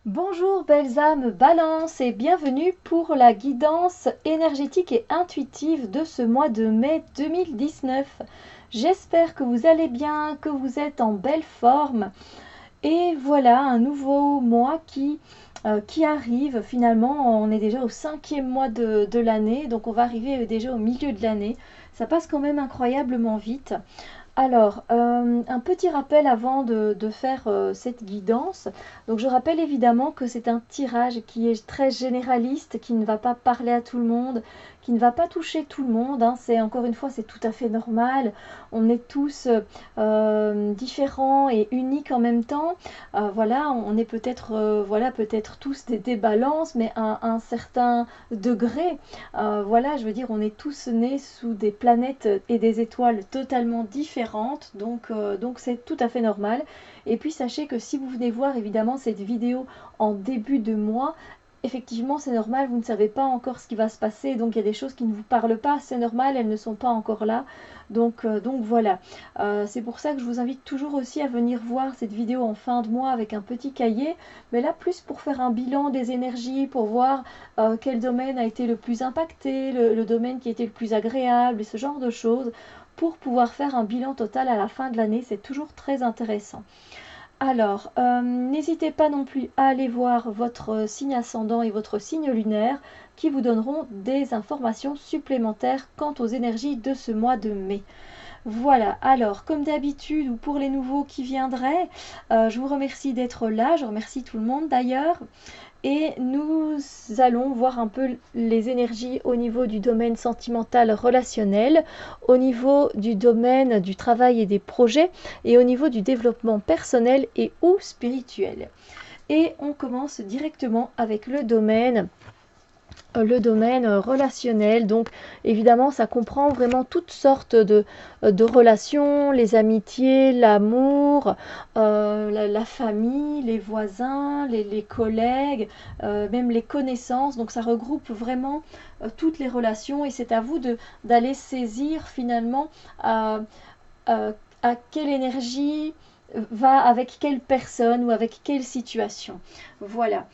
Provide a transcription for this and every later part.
Bonjour belles âmes Balance et bienvenue pour la guidance énergétique et intuitive de ce mois de mai 2019. J'espère que vous allez bien, que vous êtes en belle forme. Et voilà un nouveau mois qui arrive. Finalement, on est déjà au 5e mois de l'année, donc on va arriver déjà au milieu de l'année. Ça passe quand même incroyablement vite. Alors, un petit rappel avant de faire cette guidance. Donc, je rappelle évidemment que c'est un tirage qui est très généraliste, qui ne va pas parler à tout le monde, qui ne va pas toucher tout le monde, hein. C'est encore une fois, c'est tout à fait normal. On est tous différents et uniques en même temps. Voilà, on est peut-être voilà, peut-être tous des balances, mais à un certain degré. Voilà, je veux dire, on est tous nés sous des planètes et des étoiles totalement différentes, donc c'est tout à fait normal. Et puis sachez que si vous venez voir évidemment cette vidéo en début de mois, effectivement c'est normal, vous ne savez pas encore ce qui va se passer, donc il y a des choses qui ne vous parlent pas, c'est normal, elles ne sont pas encore là. Donc voilà, c'est pour ça que je vous invite toujours aussi à venir voir cette vidéo en fin de mois avec un petit cahier, mais là plus pour faire un bilan des énergies, pour voir quel domaine a été le plus impacté, le domaine qui a été le plus agréable, et ce genre de choses, pour pouvoir faire un bilan total à la fin de l'année. C'est toujours très intéressant. Alors, n'hésitez pas non plus à aller voir votre signe ascendant et votre signe lunaire qui vous donneront des informations supplémentaires quant aux énergies de ce mois de mai. Voilà, alors comme d'habitude ou pour les nouveaux qui viendraient, je vous remercie d'être là, je remercie tout le monde d'ailleurs. Et nous allons voir un peu les énergies au niveau du domaine sentimental relationnel, au niveau du domaine du travail et des projets, et au niveau du développement personnel et ou spirituel. Et on commence directement avec le domaine relationnel. Donc évidemment, ça comprend vraiment toutes sortes de relations, les amitiés, l'amour, la famille, les voisins, les collègues, même les connaissances. Donc ça regroupe vraiment toutes les relations et c'est à vous d'aller saisir finalement euh, à quelle énergie va avec quelle personne ou avec quelle situation. Voilà,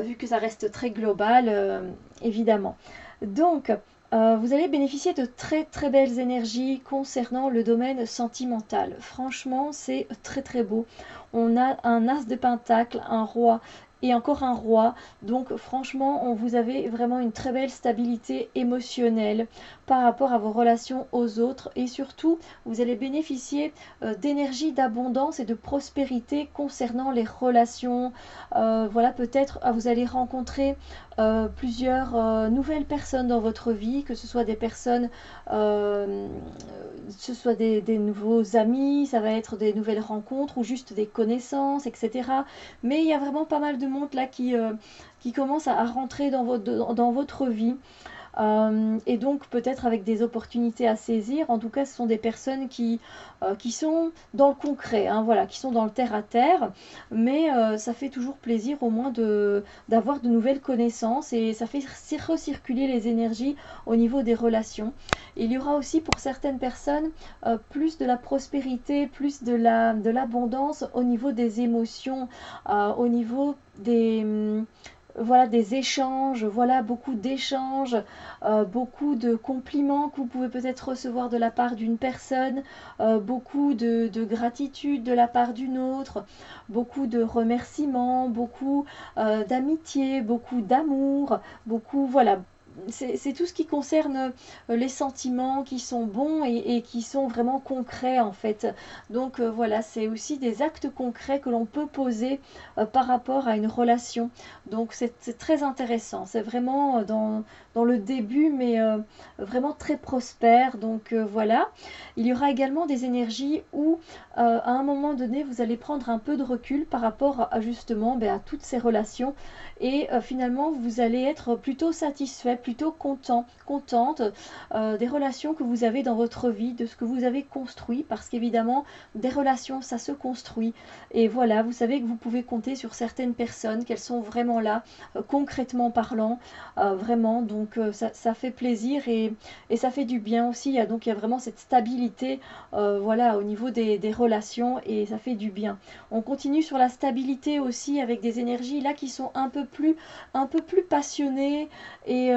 vu que ça reste très global, évidemment. Donc, vous allez bénéficier de très très belles énergies concernant le domaine sentimental. Franchement, c'est très très beau. On a un as de pentacle, un roi et encore un roi. Donc franchement, vous avez vraiment une très belle stabilité émotionnelle par rapport à vos relations aux autres et surtout, vous allez bénéficier d'énergie, d'abondance et de prospérité concernant les relations. Voilà, peut-être vous allez rencontrer plusieurs nouvelles personnes dans votre vie, que ce soit des personnes, ce soit des nouveaux amis, ça va être des nouvelles rencontres ou juste des connaissances, etc. Mais il y a vraiment pas mal de monde là qui commence à rentrer dans votre vie. Et donc peut-être avec des opportunités à saisir. En tout cas, ce sont des personnes qui sont dans le concret, hein, voilà, qui sont dans le terre à terre, mais ça fait toujours plaisir au moins d'avoir de nouvelles connaissances et ça fait recirculer les énergies au niveau des relations. Il y aura aussi pour certaines personnes plus de la prospérité, plus de l'abondance au niveau des émotions, au niveau voilà, des échanges, voilà, beaucoup d'échanges, beaucoup de compliments que vous pouvez peut-être recevoir de la part d'une personne, beaucoup de gratitude de la part d'une autre, beaucoup de remerciements, beaucoup d'amitié, beaucoup d'amour, beaucoup, voilà. C'est tout ce qui concerne les sentiments qui sont bons et qui sont vraiment concrets en fait. Donc voilà, c'est aussi des actes concrets que l'on peut poser par rapport à une relation. Donc c'est très intéressant. C'est vraiment dans le début, mais vraiment très prospère. Donc voilà. Il y aura également des énergies où à un moment donné, vous allez prendre un peu de recul par rapport à justement à toutes ces relations. Et finalement, vous allez être plutôt satisfait, plutôt content, contente des relations que vous avez dans votre vie, de ce que vous avez construit, parce qu'évidemment, des relations, ça se construit. Et voilà, vous savez que vous pouvez compter sur certaines personnes, qu'elles sont vraiment là, concrètement parlant, vraiment. Donc ça fait plaisir et ça fait du bien aussi. Il y a vraiment cette stabilité, voilà, au niveau des relations et ça fait du bien. On continue sur la stabilité aussi avec des énergies là qui sont un peu plus passionnées et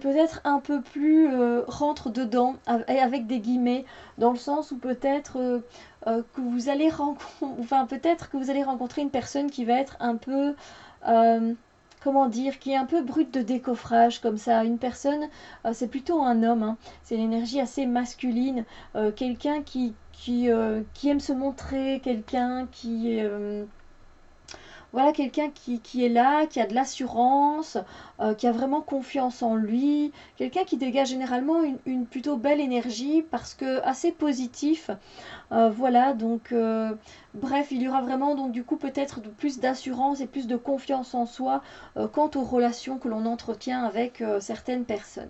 peut-être un peu plus rentre dedans avec des guillemets dans le sens où peut-être que vous allez enfin peut-être que vous allez rencontrer une personne qui va être un peu comment dire, qui est un peu brute de décoffrage comme ça. Une personne, c'est plutôt un homme, hein. C'est une énergie assez masculine, quelqu'un qui aime se montrer, quelqu'un voilà, quelqu'un qui est là, qui a de l'assurance, qui a vraiment confiance en lui, quelqu'un qui dégage généralement une plutôt belle énergie parce que assez positif. Voilà, donc bref, il y aura vraiment donc du coup peut-être plus d'assurance et plus de confiance en soi quant aux relations que l'on entretient avec certaines personnes.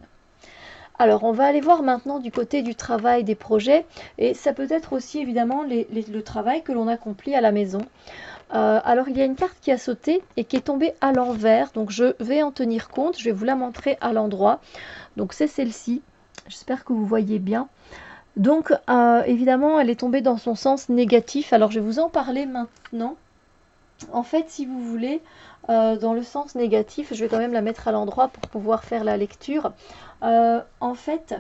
Alors, on va aller voir maintenant du côté du travail des projets et ça peut être aussi évidemment le travail que l'on accomplit à la maison. Alors il y a une carte qui a sauté et qui est tombée à l'envers, donc je vais en tenir compte, je vais vous la montrer à l'endroit. Donc c'est celle-ci, j'espère que vous voyez bien. Donc évidemment elle est tombée dans son sens négatif, alors je vais vous en parler maintenant. En fait si vous voulez, dans le sens négatif, je vais quand même la mettre à l'endroit pour pouvoir faire la lecture. En fait,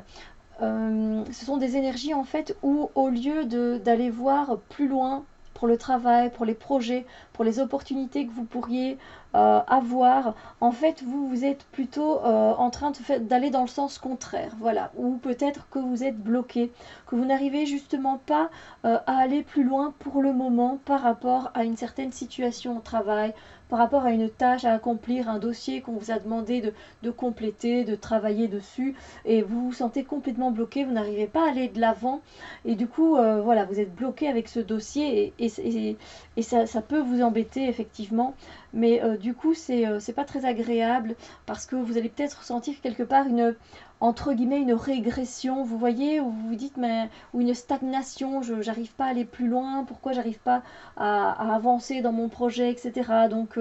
ce sont des énergies en fait où au lieu d'aller voir plus loin pour le travail, pour les projets, pour les opportunités que vous pourriez avoir, en fait vous êtes plutôt en train d'aller dans le sens contraire, voilà, ou peut-être que vous êtes bloqué, que vous n'arrivez justement pas à aller plus loin pour le moment par rapport à une certaine situation au travail, par rapport à une tâche à accomplir, un dossier qu'on vous a demandé de compléter, de travailler dessus, et vous vous sentez complètement bloqué, vous n'arrivez pas à aller de l'avant, et du coup, voilà, vous êtes bloqué avec ce dossier, et ça peut vous embêter, effectivement, mais du coup, c'est pas très agréable, parce que vous allez peut-être ressentir quelque part entre guillemets, une régression, vous voyez, où vous vous dites, mais, ou une stagnation, j'arrive pas à aller plus loin, pourquoi j'arrive pas à avancer dans mon projet, etc. Donc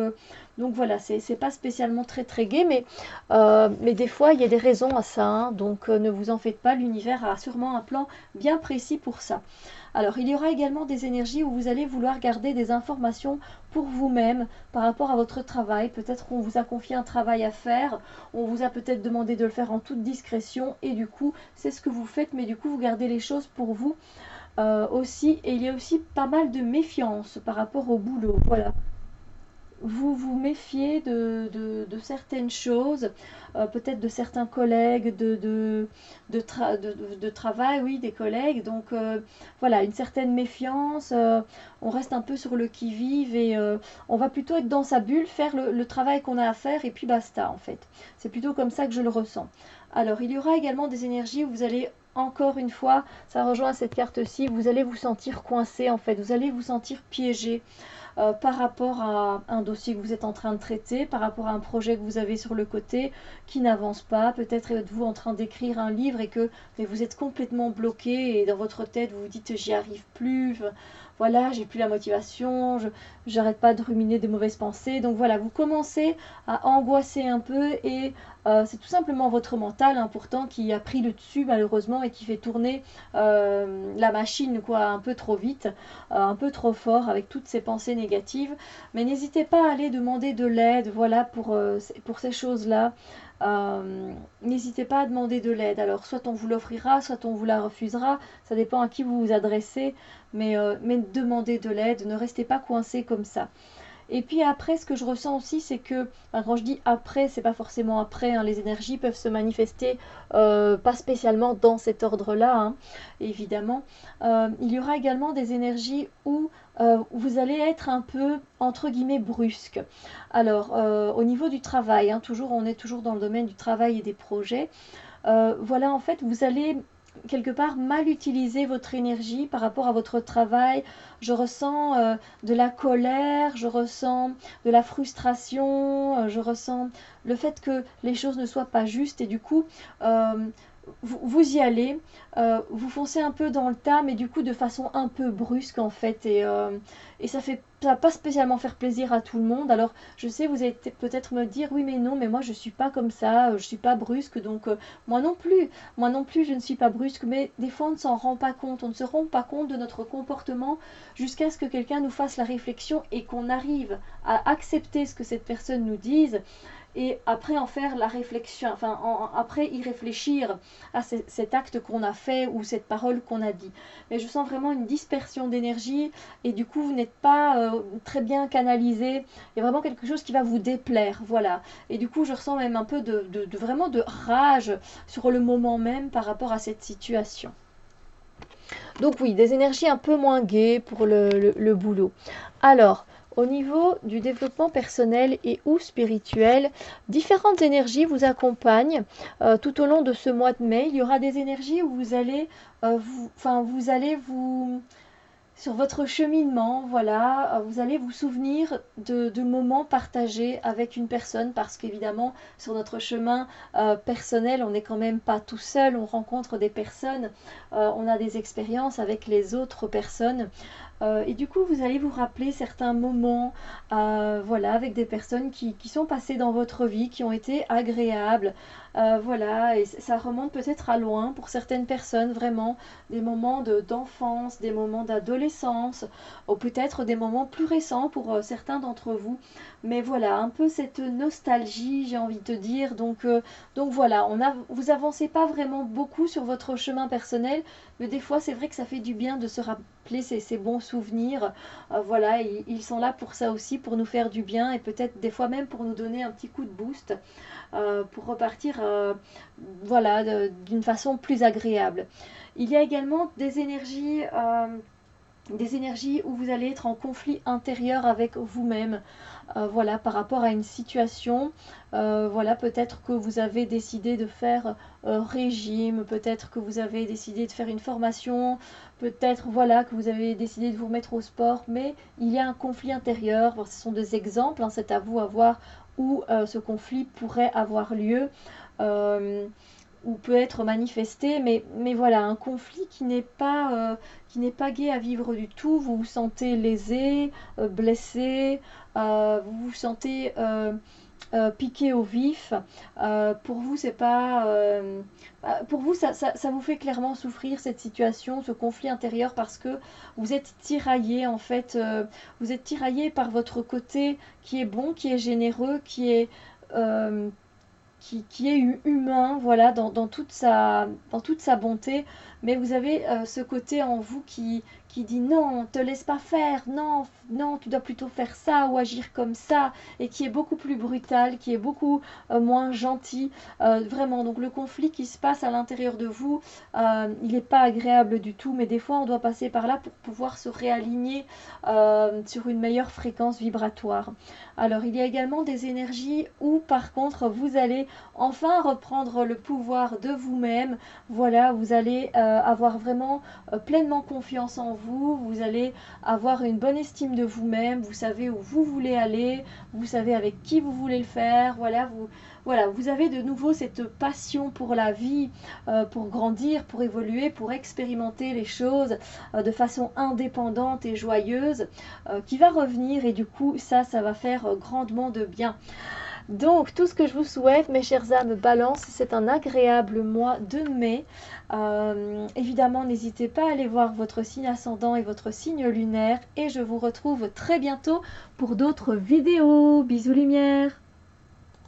voilà, c'est pas spécialement très très gai, mais des fois il y a des raisons à ça, hein, donc ne vous en faites pas, l'univers a sûrement un plan bien précis pour ça. Alors il y aura également des énergies où vous allez vouloir garder des informations pour vous-même par rapport à votre travail. Peut-être qu'on vous a confié un travail à faire, on vous a peut-être demandé de le faire en toute discrétion et du coup c'est ce que vous faites, mais du coup vous gardez les choses pour vous aussi. Et il y a aussi pas mal de méfiance par rapport au boulot, voilà. Vous vous méfiez de certaines choses, peut-être de certains collègues de travail, oui, des collègues. Donc voilà, une certaine méfiance, on reste un peu sur le qui-vive et on va plutôt être dans sa bulle, faire le travail qu'on a à faire et puis basta en fait. C'est plutôt comme ça que je le ressens. Alors il y aura également des énergies où vous allez encore une fois, ça rejoint cette carte-ci, vous allez vous sentir coincé en fait, vous allez vous sentir piégé par rapport à un dossier que vous êtes en train de traiter, par rapport à un projet que vous avez sur le côté qui n'avance pas. Peut-être êtes-vous en train d'écrire un livre et que mais vous êtes complètement bloqué et dans votre tête vous vous dites j'y arrive plus, voilà, j'ai plus la motivation, j'arrête pas de ruminer des mauvaises pensées. Donc voilà, vous commencez à angoisser un peu et c'est tout simplement votre mental, hein, pourtant qui a pris le dessus malheureusement et qui fait tourner la machine quoi un peu trop vite, un peu trop fort avec toutes ces pensées négatives. Mais n'hésitez pas à aller demander de l'aide, voilà, pour ces choses-là. N'hésitez pas à demander de l'aide. Alors soit on vous l'offrira, soit on vous la refusera, ça dépend à qui vous vous adressez, mais demandez de l'aide, ne restez pas coincé comme ça. Et puis après, ce que je ressens aussi, c'est que, enfin, quand je dis après, c'est pas forcément après, hein, les énergies peuvent se manifester pas spécialement dans cet ordre-là, hein, évidemment. Il y aura également des énergies où vous allez être un peu, entre guillemets, brusque. Alors, au niveau du travail, hein, on est toujours dans le domaine du travail et des projets. Voilà, en fait, vous allez quelque part mal utiliser votre énergie par rapport à votre travail. Je ressens de la colère, je ressens de la frustration, je ressens le fait que les choses ne soient pas justes et du coup vous y allez, vous foncez un peu dans le tas, mais du coup de façon un peu brusque en fait, et ça va pas spécialement faire plaisir à tout le monde. Alors je sais, vous allez peut-être me dire oui mais non, mais moi je suis pas comme ça, je suis pas brusque, donc moi non plus je ne suis pas brusque, mais des fois on ne s'en rend pas compte, on ne se rend pas compte de notre comportement jusqu'à ce que quelqu'un nous fasse la réflexion et qu'on arrive à accepter ce que cette personne nous dise et après en faire la réflexion, enfin après y réfléchir à cet acte qu'on a fait ou cette parole qu'on a dit. Mais je sens vraiment une dispersion d'énergie et du coup vous n'êtes pas très bien canalisé. Il y a vraiment quelque chose qui va vous déplaire, voilà. Et du coup je ressens même un peu vraiment de rage sur le moment même par rapport à cette situation. Donc oui, des énergies un peu moins gaies pour le boulot. Alors, au niveau du développement personnel et ou spirituel, différentes énergies vous accompagnent tout au long de ce mois de mai. Il y aura des énergies où vous allez vous sur votre cheminement, voilà, vous allez vous souvenir de moments partagés avec une personne parce qu'évidemment, sur notre chemin personnel, on n'est quand même pas tout seul, on rencontre des personnes, on a des expériences avec les autres personnes. Et du coup, vous allez vous rappeler certains moments, voilà, avec des personnes qui sont passées dans votre vie, qui ont été agréables, voilà, et ça remonte peut-être à loin pour certaines personnes, vraiment, des moments d'enfance, des moments d'adolescence, ou peut-être des moments plus récents pour certains d'entre vous. Mais voilà, un peu cette nostalgie, j'ai envie de dire. Donc voilà, vous avancez pas vraiment beaucoup sur votre chemin personnel, mais des fois, c'est vrai que ça fait du bien de se rappeler ces bons souvenirs. Voilà, ils sont là pour ça aussi, pour nous faire du bien et peut-être des fois même pour nous donner un petit coup de boost, pour repartir voilà, d'une façon plus agréable. Il y a également des énergies où vous allez être en conflit intérieur avec vous-même, voilà, par rapport à une situation. Voilà, peut-être que vous avez décidé de faire régime, peut-être que vous avez décidé de faire une formation, peut-être voilà que vous avez décidé de vous remettre au sport, mais il y a un conflit intérieur. Bon, ce sont des exemples, hein, c'est à vous à voir où ce conflit pourrait avoir lieu. Ou peut être manifesté, mais voilà, un conflit qui n'est pas gai à vivre du tout. Vous vous sentez lésé, blessé, vous vous sentez piqué au vif. Pour vous, c'est pas, pour vous, ça vous fait clairement souffrir cette situation, ce conflit intérieur, parce que vous êtes tiraillé en fait. Vous êtes tiraillé par votre côté qui est bon, qui est généreux, euh, qui est humain, voilà, dans toute sa bonté, mais vous avez ce côté en vous qui dit non, te laisse pas faire, non, non, tu dois plutôt faire ça ou agir comme ça, et qui est beaucoup plus brutal, qui est beaucoup moins gentil, vraiment. Donc le conflit qui se passe à l'intérieur de vous, il n'est pas agréable du tout, mais des fois on doit passer par là pour pouvoir se réaligner sur une meilleure fréquence vibratoire. Alors il y a également des énergies où par contre vous allez enfin reprendre le pouvoir de vous-même. Voilà, vous allez avoir vraiment pleinement confiance en vous, vous allez avoir une bonne estime de vous-même, vous savez où vous voulez aller, vous savez avec qui vous voulez le faire. Voilà, vous avez de nouveau cette passion pour la vie, pour grandir, pour évoluer, pour expérimenter les choses de façon indépendante et joyeuse, qui va revenir, et du coup ça va faire grandement de bien. Donc, tout ce que je vous souhaite, mes chères âmes Balance, c'est un agréable mois de mai. Évidemment, n'hésitez pas à aller voir votre signe ascendant et votre signe lunaire. Et je vous retrouve très bientôt pour d'autres vidéos. Bisous lumière!